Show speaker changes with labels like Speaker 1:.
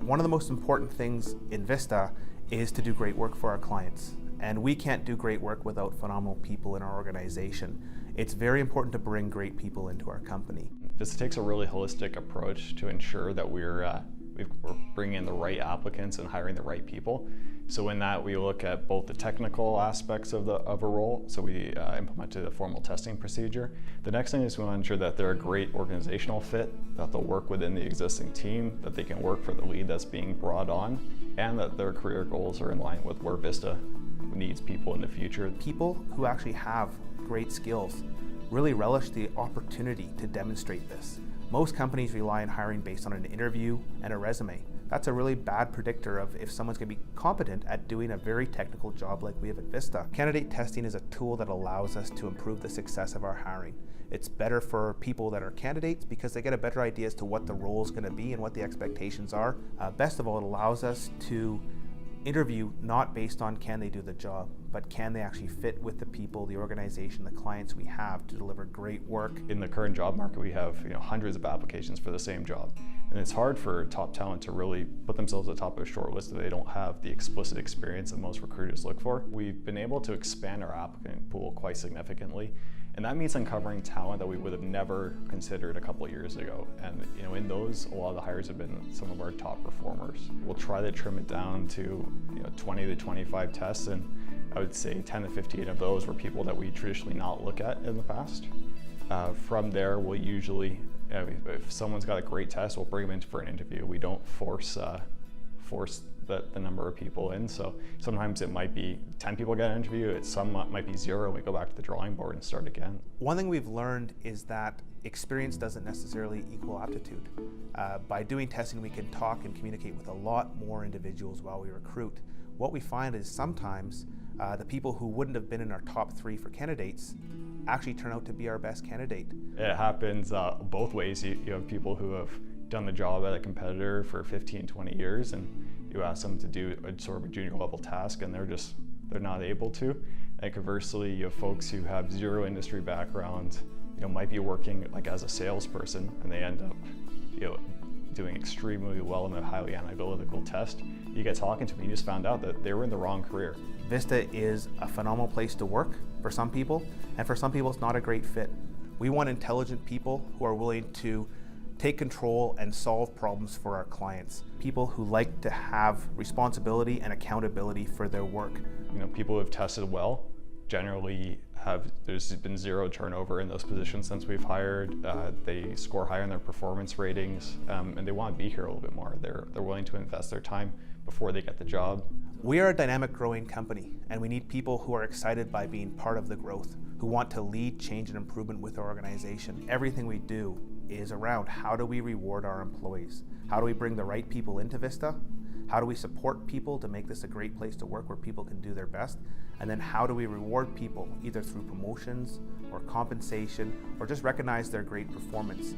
Speaker 1: One of the most important things in Vista is to do great work for our clients. And we can't do great work without phenomenal people in our organization. It's very important to bring great people into our company.
Speaker 2: This takes a really holistic approach to ensure that we're bringing in the right applicants and hiring the right people. So in that, we look at both the technical aspects of a role. So we implemented a formal testing procedure. The next thing is we want to ensure that they're a great organizational fit, that they'll work within the existing team, that they can work for the lead that's being brought on, and that their career goals are in line with where Vista needs people in the future.
Speaker 1: People who actually have great skills really relish the opportunity to demonstrate this. Most companies rely on hiring based on an interview and a resume. That's a really bad predictor of if someone's going to be competent at doing a very technical job like we have at Vista. Candidate testing is a tool that allows us to improve the success of our hiring. It's better for people that are candidates because they get a better idea as to what the role is going to be and what the expectations are. Best of all, it allows us to interview not based on can they do the job, but can they actually fit with the people, the organization, the clients we have to deliver great work.
Speaker 2: In the current job market, we have hundreds of applications for the same job. And it's hard for top talent to really put themselves at the top of a short list if they don't have the explicit experience that most recruiters look for. We've been able to expand our applicant pool quite significantly. And that means uncovering talent that we would have never considered a couple of years ago. And in those, a lot of the hires have been some of our top performers. We'll try to trim it down to 20 to 25 tests, and I would say 10 to 15 of those were people that we traditionally not look at in the past. From there, we'll usually, if someone's got a great test, we'll bring them in for an interview. We don't force the number of people in. So sometimes it might be 10 people get an interview, some might be 0, and we go back to the drawing board and start again.
Speaker 1: One thing we've learned is that experience doesn't necessarily equal aptitude. By doing testing, we can talk and communicate with a lot more individuals while we recruit. What we find is sometimes the people who wouldn't have been in our top 3 for candidates actually turn out to be our best candidate.
Speaker 2: It happens both ways. You have people who have done the job at a competitor for 15, 20 years, and you ask them to do a sort of a junior level task and they're not able to. And conversely, you have folks who have 0 industry background, might be working like as a salesperson, and they end up doing extremely well in a highly analytical test. You get talking to them, you just found out that they were in the wrong career.
Speaker 1: Vista is a phenomenal place to work for some people, and for some people it's not a great fit. We want intelligent people who are willing to take control and solve problems for our clients. People who like to have responsibility and accountability for their work.
Speaker 2: People who have tested well generally there's been 0 turnover in those positions since we've hired. They score higher in their performance ratings, and they want to be here a little bit more. They're willing to invest their time before they get the job.
Speaker 1: We are a dynamic growing company, and we need people who are excited by being part of the growth, who want to lead change and improvement with our organization. Everything we do is around how do we reward our employees? How do we bring the right people into Vista? How do we support people to make this a great place to work where people can do their best? And then how do we reward people either through promotions or compensation or just recognize their great performance?